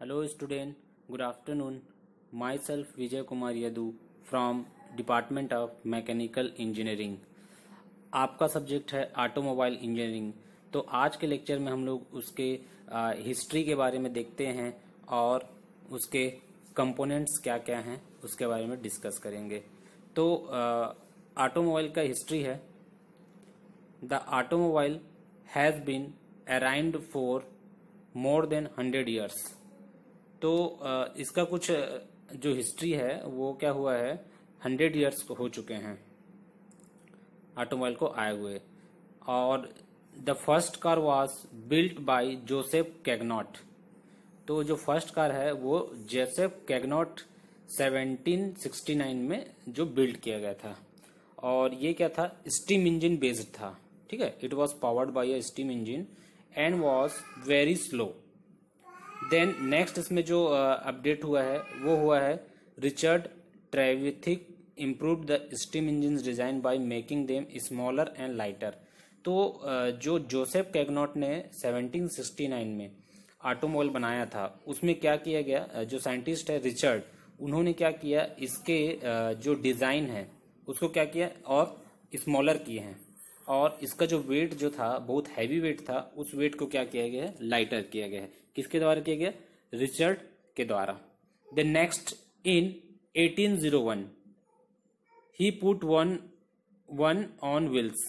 Hello student, good afternoon. Myself Vijay Kumar Yadu from Department of Mechanical Engineering. आपका subject है automobile engineering. तो आज के lecture में हम लोग उसके हिस्ट्री के बारे में देखते हैं और उसके कंपोनेंट्स क्या क्या हैं उसके बारे में डिस्कस करेंगे। तो ऑटोमोबाइल का हिस्ट्री है। The automobile has been around for more than 100 years। तो इसका कुछ जो हिस्ट्री है वो क्या हुआ है, 100 years हो चुके हैं ऑटोमोबाइल को आए हुए। और the first car was built by Joseph Cugnot. तो जो फर्स्ट कार है वो जोसेफ कैगनॉट 1769 में जो बिल्ड किया गया था। और ये क्या था, स्टीम इंजन बेस्ड था। ठीक है, it was powered by a steam engine and was very slow. Then next इसमें जो अपडेट हुआ है वो हुआ है Richard Trevithick improve the steam engine design by making them smaller and lighter. तो जो जोसेफ कैगनॉट ने 1769 में ऑटोमोबाइल बनाया था उसमें क्या किया गया, जो साइंटिस्ट है रिचर्ड, उन्होंने क्या किया, इसके जो डिजाइन है उसको क्या किया और स्मॉलर किए हैं। और इसका जो वेट जो था बहुत हैवी वेट था, उस वेट को क्या किया गया है, लाइटर किया गया है। किसके द्वारा किया गया, रिचर्ड के द्वारा। The next in 1801 he put one on wheels.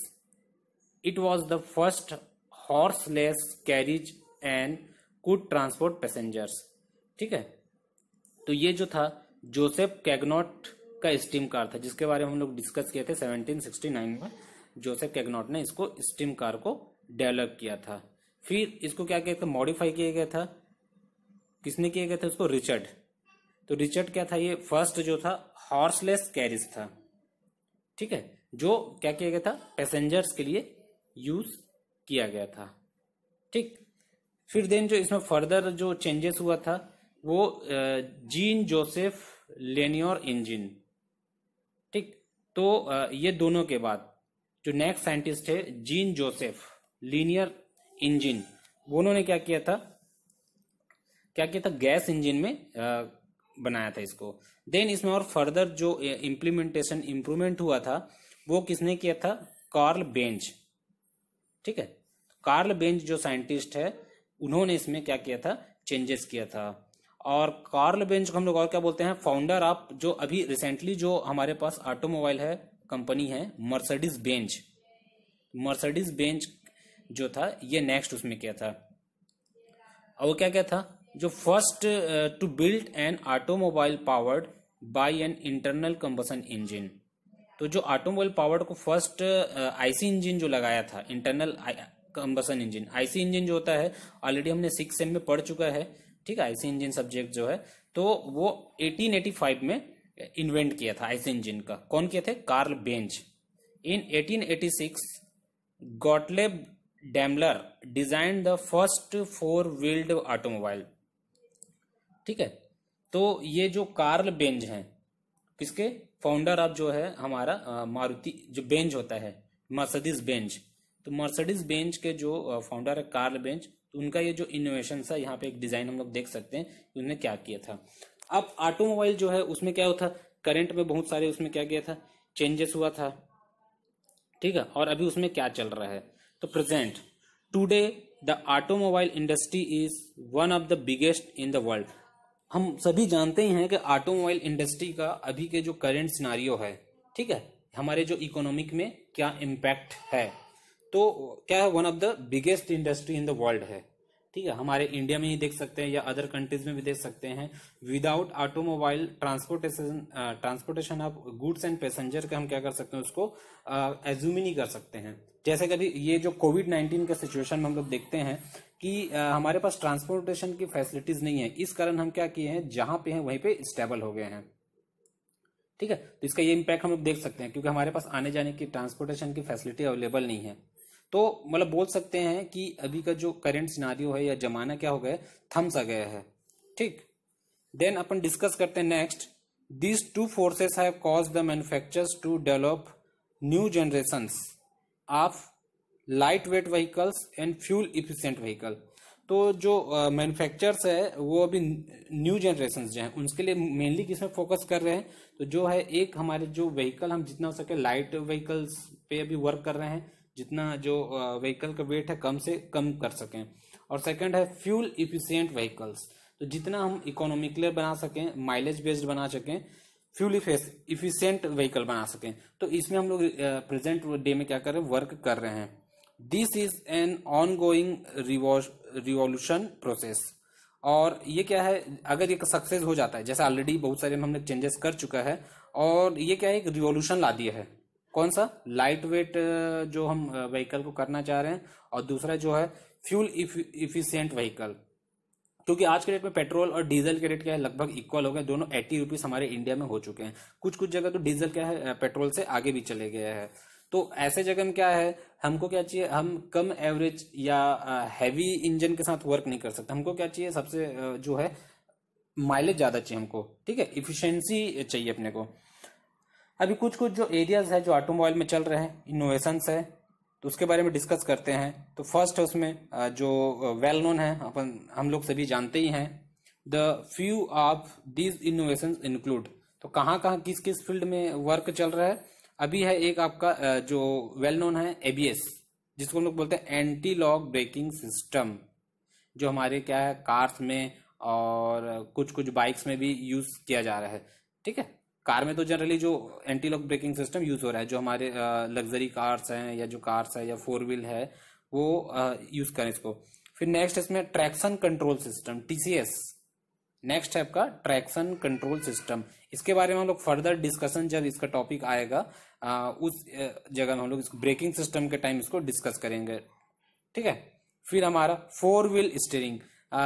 It was the first horseless carriage and could transport passengers। ठीक है, तो ये जो था जोसेफ कैगनॉट का स्टीम कार था जिसके बारे में हम लोग डिस्कस किए थे 1769 में। जोसेफ कैगनॉट ने इसको स्टीम कार को डेवलप किया था। फिर इसको क्या किया था, मॉडिफाई किया गया था। किसने किया गया था उसको, रिचर्ड। तो रिचर्ड क्या था, ये फर्स्ट जो था हॉर्सलेस कैरिज था। ठीक है, जो क्या किया गया था, पैसेंजर्स के लिए यूज किया गया था। ठीक, फिर देन जो इसमें फर्दर जो चेंजेस हुआ था वो जीन जोसेफ लेनियर इंजन। ठीक, तो ये दोनों के बाद जो नेक्स्ट साइंटिस्ट है जीन जोसेफ लीनियर इंजन, उन्होंने क्या किया था, गैस इंजन में बनाया था इसको। देन इसमें और फर्दर जो इम्प्रूवमेंट हुआ था वो किसने किया था, कार्ल बेंज। ठीक है, कार्ल बेंज जो साइंटिस्ट है उन्होंने इसमें क्या किया था, चेंजेस किया था। और कार्ल बेंज को हम लोग और क्या बोलते हैं, फाउंडर ऑफ जो अभी रिसेंटली जो हमारे पास ऑटोमोबाइल है कंपनी है मर्सिडीज बेंज। मर्सिडीज बेंज जो था ये नेक्स्ट उसमें क्या था, और वो क्या था, जो first to build an automobile powered by an internal combustion engine. तो जो ऑटोमोबाइल पावर्ड को फर्स्ट आईसी इंजन जो लगाया था, internal combustion engine. IC engine जो होता है ऑलरेडी हमने 6 सेम में पढ़ चुका है। ठीक है, आईसी इंजन सब्जेक्ट जो है, तो वो 1885 में इन्वेंट किया था आईसी इंजन का। कौन किया थे, Karl Benz. In 1886 Gottlieb Daimler design the first 4 wheeled automobile. ठीक है, तो ये जो कार्ल बेंज हैं किसके फाउंडर ऑफ जो है हमारा मारुति जो बेंज होता है मर्सिडीज बेंज। तो मर्सिडीज बेंज के जो फाउंडर है कार्ल बेंज, तो उनका ये जो इनोवेशन था, यहाँ पे एक डिजाइन हम लोग देख सकते हैं उन्होंने क्या किया था। अब ऑटोमोबाइल जो है उसमें क्या होता, करंट में बहुत सारे उसमें क्या किया था, चेंजेस हुआ था। ठीक है, और अभी उसमें क्या चल रहा है, तो present today the automobile industry is one of the biggest in the world. हम सभी जानते ही हैं कि ऑटोमोबाइल इंडस्ट्री का अभी के जो करंट सिनारियो है, ठीक है, हमारे जो इकोनॉमिक में क्या इम्पैक्ट है, तो क्या है, one of the biggest industry in the world है। ठीक है, हमारे इंडिया में ही देख सकते हैं या अदर कंट्रीज में भी देख सकते हैं। Without automobile transportation of goods and passenger का हम क्या कर सकते हैं, उसको एज्यूम ही नहीं कर सकते हैं। जैसे कभी ये जो कोविड-19 का सिचुएशन में हम लोग देखते हैं कि हमारे पास ट्रांसपोर्टेशन की फैसिलिटीज नहीं है, इस कारण हम क्या किए हैं, जहां पे हैं वहीं पे स्टेबल हो गए हैं। ठीक है, तो इसका ये इम्पैक्ट हम लोग देख सकते हैं क्योंकि हमारे पास आने जाने की ट्रांसपोर्टेशन की फैसिलिटी अवेलेबल नहीं है। तो मतलब बोल सकते हैं कि अभी का जो करंट सिनारियो है या जमाना क्या हो गया, थम सा गया है। ठीक, देन अपन डिस्कस करते हैं next. These two forces have caused the manufacturers to develop new generations of light weight vehicles and fuel efficient vehicle. तो जो मैन्युफैक्चरर्स है वो अभी न्यू जनरेशन जो है उनके लिए मेनली किसमें फोकस कर रहे हैं, तो जो है एक हमारे जो व्हीकल हम जितना हो सके लाइट व्हीकल्स पे अभी वर्क कर रहे हैं, जितना जो व्हीकल का वेट है कम से कम कर सकें। और सेकंड है फ्यूल इफिशियंट व्हीकल्स, तो जितना हम इकोनॉमिकली बना सकें, माइलेज बेस्ड बना सकें, फ्यूल इफिशियंट व्हीकल बना सकें। तो इसमें हम लोग प्रेजेंट डे में क्या कर रहे हैं, वर्क कर रहे हैं। This is an on going revolution process. और ये क्या है, अगर ये सक्सेस हो जाता है, जैसे ऑलरेडी बहुत सारे हमने चेंजेस कर चुका है, और ये क्या है, एक रिवॉल्यूशन ला दिया है। कौन सा, लाइट वेट जो हम व्हीकल को करना चाह रहे हैं, और दूसरा जो है फ्यूल इफिशियंट व्हीकल। क्योंकि आज के डेट में पेट्रोल और डीजल के रेट क्या है, लगभग इक्वल हो गए, दोनों 80 रुपीज हमारे इंडिया में हो चुके हैं। कुछ कुछ जगह तो डीजल क्या है पेट्रोल से आगे भी चले गए हैं। तो ऐसे जगह में क्या है, हमको क्या चाहिए, हम कम एवरेज या हैवी इंजन के साथ वर्क नहीं कर सकते। हमको क्या चाहिए, सबसे जो है माइलेज ज्यादा चाहिए हमको, ठीक है, इफिशियंसी चाहिए अपने को। अभी कुछ कुछ जो एरियाज है जो ऑटोमोबाइल में चल रहे हैं, इनोवेशंस है, तो उसके बारे में डिस्कस करते हैं। तो फर्स्ट है उसमें जो वेल नोन है, अपन हम लोग सभी जानते ही हैं, the few of these innovations include. तो कहाँ कहाँ किस किस फील्ड में वर्क चल रहा है। अभी है एक आपका जो वेल नोन है एबीएस, जिसको हम लोग बोलते हैं एंटी लॉक ब्रेकिंग सिस्टम, जो हमारे क्या है कार्स में और कुछ कुछ बाइक्स में भी यूज किया जा रहा है। ठीक है, कार में तो जनरली जो anti lock braking system use हो रहा है, जो हमारे लग्जरी कार्स हैं या जो कार्स है या 4 व्हील है वो यूज करें इसको। फिर नेक्स्ट इसमें traction control system, TCS. Next है आपका ट्रैक्शन कंट्रोल सिस्टम। इसके बारे में हम लोग फर्दर डिस्कशन जब इसका टॉपिक आएगा उस जगह में हम लोग इसको ब्रेकिंग सिस्टम के टाइम इसको डिस्कस करेंगे। ठीक है, फिर हमारा 4 व्हील स्टीयरिंग,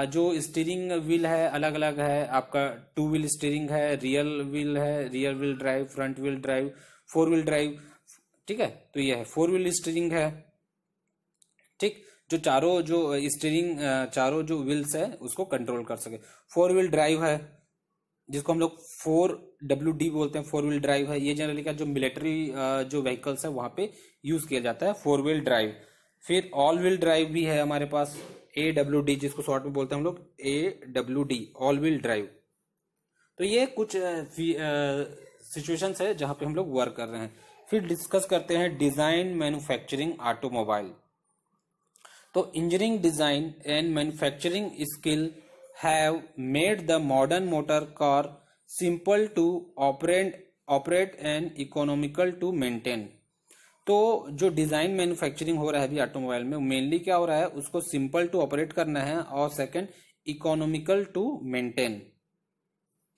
जो स्टीयरिंग व्हील है अलग अलग है, आपका 2 व्हील स्टीयरिंग है, रियल व्हील है, rear wheel drive, front wheel drive, 4 wheel drive. ठीक है, तो ये है 4 व्हील स्टीयरिंग है। ठीक, जो चारों जो स्टीयरिंग चारों जो व्हील्स है उसको कंट्रोल कर सके। 4 व्हील ड्राइव है, जिसको हम लोग 4WD बोलते हैं, 4 व्हील ड्राइव है। ये जनरली का जो मिलिट्री जो व्हीकल्स है वहां पे यूज किया जाता है 4 व्हील ड्राइव। फिर ऑल व्हील ड्राइव भी है हमारे पास, AWD, जिसको शॉर्ट में बोलते हैं हम लोग AWD, ऑल व्हील ड्राइव। तो ये कुछ सिचुएशंस है जहां पे हम लोग वर्क कर रहे हैं। फिर डिस्कस करते हैं डिजाइन मैन्युफैक्चरिंग ऑटोमोबाइल। तो engineering design and manufacturing skill have made the modern motor car simple to operate and economical to maintain। तो जो डिजाइन मैन्युफैक्चरिंग हो रहा है अभी ऑटोमोबाइल में, मेनली क्या हो रहा है, उसको सिंपल टू ऑपरेट करना है, और सेकंड इकोनॉमिकल टू मेंटेन।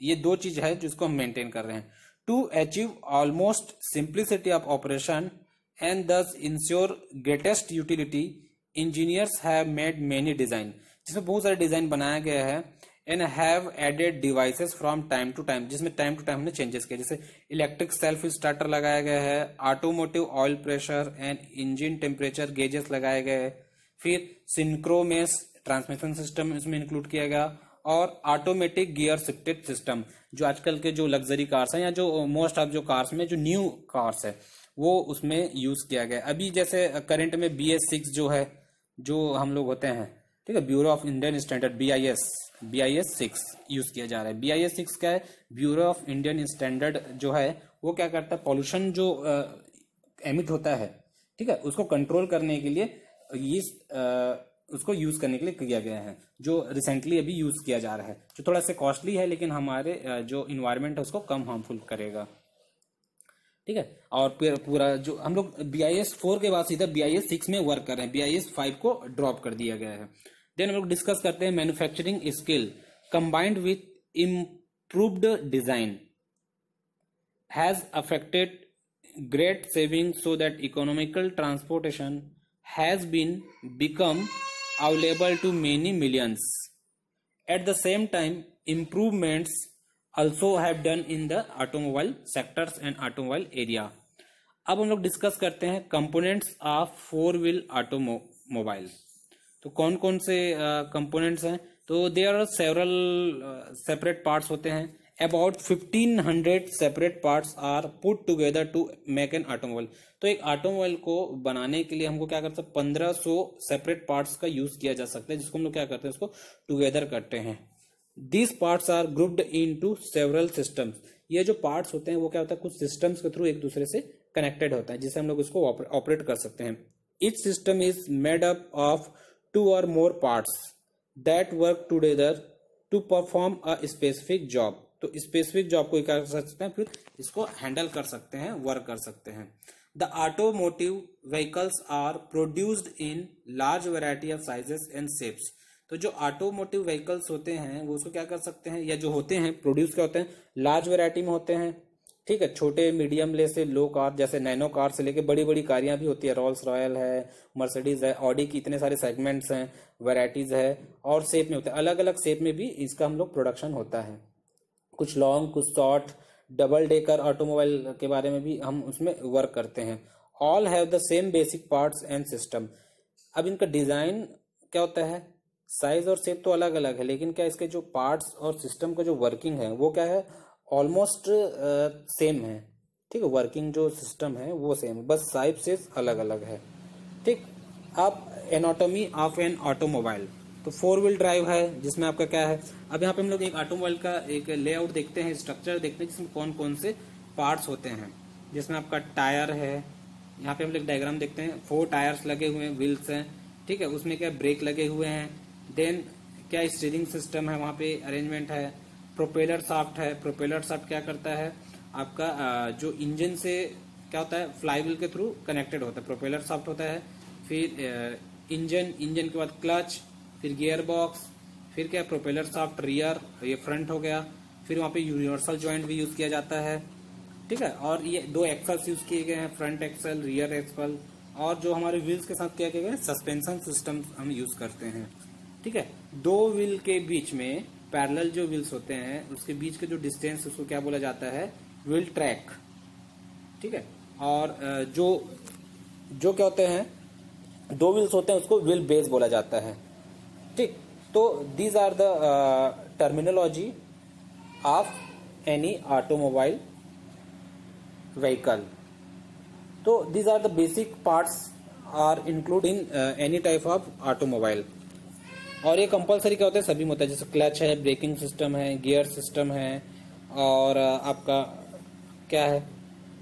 ये दो चीज है जिसको हम मेंटेन कर रहे हैं। To achieve almost simplicity of operation and thus ensure greatest utility, engineers have made many design, जिसमें बहुत सारे डिजाइन बनाया गया है। And have added devices from time to time, जिसमें टाइम टू टाइम हमने चेंजेस किया, जैसे इलेक्ट्रिक सेल्फ स्टार्टर लगाया गया है, automotive oil pressure and engine temperature gauges लगाए गए, फिर सिंक्रोमेस ट्रांसमिशन सिस्टम इसमें इंक्लूड किया गया, और ऑटोमेटिक गियर शिफ्टेड सिस्टम, जो आजकल के जो लग्जरी कार्स हैं या जो मोस्ट ऑफ जो कार्स में जो न्यू कार्स है वो उसमें यूज किया गया। अभी जैसे करंट में BS6 जो है, जो हम लोग होते हैं, ठीक है, bureau of Indian standard, BIS6 use किया जा रहा है। BIS6 क्या है, ब्यूरो ऑफ इंडियन स्टैंडर्ड जो है वो क्या करता है, पॉल्यूशन जो एमिट होता है, ठीक है, उसको कंट्रोल करने के लिए इस उसको यूज करने के लिए किया गया है, जो रिसेंटली अभी यूज किया जा रहा है, जो थोड़ा सा कॉस्टली है लेकिन हमारे जो इन्वायरमेंट है उसको कम हार्मफुल करेगा। ठीक है, और पूरा जो हम लोग BIS4 के बाद सीधा BIS6 में वर्क कर रहे हैं, BIS5 को ड्रॉप कर दिया गया है। देन हम लोग डिस्कस करते हैं manufacturing skill combined with improved design has affected great saving so that economical transportation has been become available to many millions. At the same time improvements also have done in the automobile sectors and automobile area। अब हम लोग discuss करते हैं components of 4 wheel automobile. तो कौन कौन से components हैं, तो there are several separate parts होते हैं। About 1500 separate parts are put together to make an automobile. तो एक ऑटोमोबाइल को बनाने के लिए हमको क्या करते हैं, 1500 सेपरेट पार्ट्स का यूज किया जा सकता है, जिसको हम लोग क्या करते हैं, उसको टुगेदर करते हैं। These parts are grouped into several systems. ये जो पार्ट्स होते हैं वो क्या होता है, कुछ सिस्टम्स के थ्रू एक दूसरे से कनेक्टेड होता है, जिससे हम लोग इसको ऑपरेट कर सकते हैं। Each system is made up of 2 or more parts that work together to perform a specific job। तो स्पेसिफिक जॉब को क्या कर सकते हैं, फिर इसको हैंडल कर सकते हैं, वर्क कर सकते हैं। The automotive vehicles are produced in large variety of sizes and shapes. तो जो ऑटोमोटिव व्हीकल्स होते हैं वो उसको क्या कर सकते हैं, या जो होते हैं प्रोड्यूस क्या होते हैं, लार्ज वैरायटी में होते हैं। ठीक है, छोटे मीडियम ले से लो कार, जैसे नैनो कार से लेके बड़ी बड़ी कारियां भी होती है, रोल्स रॉयल है, मर्सिडीज है, ऑडी की इतने सारे सेगमेंट्स हैं, वैरायटीज है, और शेप में होते हैं, अलग अलग शेप में भी इसका हम लोग प्रोडक्शन होता है। कुछ लॉन्ग, कुछ शॉर्ट, डबल डेकर ऑटोमोबाइल के बारे में भी हम उसमें वर्क करते हैं। All have the same basic parts and system. अब इनका डिजाइन क्या होता है, साइज और शेप तो अलग अलग है, लेकिन क्या इसके जो पार्ट्स और सिस्टम का जो वर्किंग है वो क्या है, ऑलमोस्ट सेम है। ठीक है, वर्किंग जो सिस्टम है वो सेम, बस साइज से अलग अलग है। ठीक, अब एनाटॉमी ऑफ एन ऑटोमोबाइल। तो 4 व्हील ड्राइव है, जिसमें आपका क्या है, अब यहाँ पे हम लोग एक ऑटोमोबाइल का एक लेआउट देखते हैं, स्ट्रक्चर देखते हैं, जिसमें कौन कौन से पार्ट्स होते हैं। जिसमें आपका टायर है, यहाँ पे हम लोग डायग्राम देखते हैं, 4 टायर्स लगे हुए हैं, व्हील्स हैं। ठीक है, उसमें क्या ब्रेक लगे हुए हैं, देन क्या स्टीयरिंग सिस्टम है, वहाँ पे अरेंजमेंट है। प्रोपेलर शाफ्ट है, प्रोपेलर शाफ्ट क्या करता है, आपका जो इंजन से क्या होता है, फ्लाईव्हील के थ्रू कनेक्टेड होता है, प्रोपेलर शाफ्ट होता है। फिर इंजन के बाद क्लच, फिर गियर बॉक्स, फिर क्या प्रोपेलर शाफ्ट रियर, ये फ्रंट हो गया। फिर वहाँ पे यूनिवर्सल जॉइंट भी यूज किया जाता है। ठीक है, और ये 2 एक्सल्स यूज किए गए हैं, फ्रंट एक्सल, रियर एक्सल। और जो हमारे व्हील्स के साथ क्या किया गया है, सस्पेंशन सिस्टम हम यूज करते हैं। ठीक है, 2 व्हील के बीच में पैरेलल जो व्हील्स होते हैं उसके बीच के जो डिस्टेंस, उसको क्या बोला जाता है, व्हील ट्रैक। ठीक है, और जो क्या होते हैं, 2 व्हील्स होते हैं, उसको व्हील बेस बोला जाता है। ठीक, तो these are the terminology of any automobile vehicle. तो these are the basic parts are include in any type of automobile. और ये कंपलसरी क्या होता है, सभी में होता है, जैसे क्लच है, ब्रेकिंग सिस्टम है, गियर सिस्टम है, और आपका क्या है,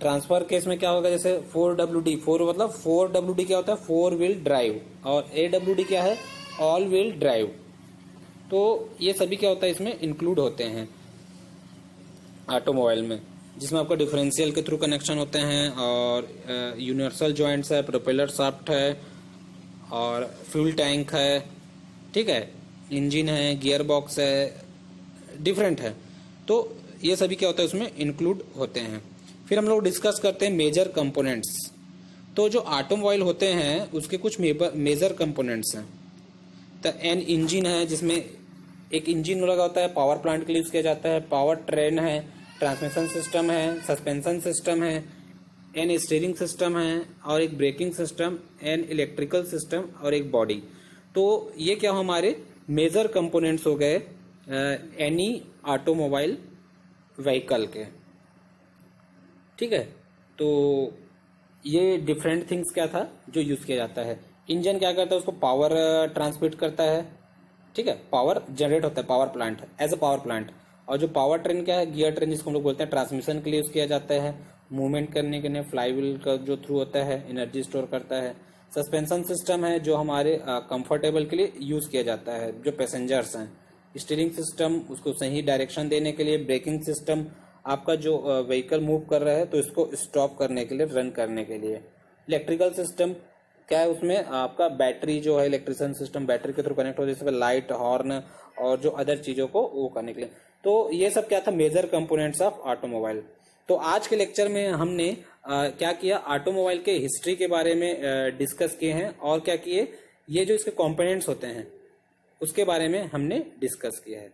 ट्रांसफर केस में क्या होगा, जैसे 4WD, 4 मतलब 4WD क्या होता है, 4 व्हील ड्राइव, और AWD क्या है, ऑल व्हील ड्राइव। तो ये सभी क्या होता है, इसमें इंक्लूड होते हैं ऑटोमोबाइल में, जिसमें आपका डिफरेंशियल के थ्रू कनेक्शन होते हैं, और यूनिवर्सल जॉइंट्स है, प्रोपेलर शाफ्ट है, और फ्यूल टैंक है। ठीक है, इंजन है, गियर बॉक्स है, डिफरेंट है। तो ये सभी क्या होता है, उसमें इंक्लूड होते हैं। फिर हम लोग डिस्कस करते हैं मेजर कंपोनेंट्स। तो जो ऑटोमोबाइल होते हैं उसके कुछ मेजर कंपोनेंट्स हैं। तो एन इंजन है, जिसमें एक इंजन लगा होता है, पावर प्लांट के लिए यूज किया जाता है। पावर ट्रेन है, ट्रांसमिशन सिस्टम है, सस्पेंशन सिस्टम है, एन स्टीयरिंग सिस्टम है, और एक braking system, an electrical system, और एक बॉडी। तो ये क्या हमारे मेजर कंपोनेंट्स हो गए एनी ऑटोमोबाइल व्हीकल के। ठीक है, तो ये डिफरेंट थिंग्स क्या था जो यूज किया जाता है। इंजन क्या करता है, उसको पावर ट्रांसमिट करता है। ठीक है, पावर जनरेट होता है, power plant as a power plant. और जो पावर ट्रेन क्या है, गियर ट्रेन जिसको हम लोग बोलते हैं, ट्रांसमिशन के लिए यूज किया जाता है, मूवमेंट करने के लिए फ्लाईव्हील का जो थ्रू होता है, एनर्जी स्टोर करता है। सस्पेंशन सिस्टम है, जो हमारे कंफर्टेबल के लिए यूज किया जाता है, जो पैसेंजर्स हैं। स्टीयरिंग सिस्टम, उसको सही डायरेक्शन देने के लिए। ब्रेकिंग सिस्टम, आपका जो व्हीकल मूव कर रहा है तो इसको स्टॉप करने के लिए, रन करने के लिए। इलेक्ट्रिकल सिस्टम क्या है, उसमें आपका बैटरी जो है, इलेक्ट्रिशियन सिस्टम बैटरी के थ्रू कनेक्ट हो, जैसे लाइट, हॉर्न और जो अदर चीजों को वो करने के लिए। तो ये सब क्या था, मेजर कंपोनेंट्स ऑफ ऑटोमोबाइल। तो आज के लेक्चर में हमने क्या किया, ऑटोमोबाइल के हिस्ट्री के बारे में डिस्कस किए हैं, और क्या किए, ये जो इसके कंपोनेंट्स होते हैं उसके बारे में हमने डिस्कस किया है।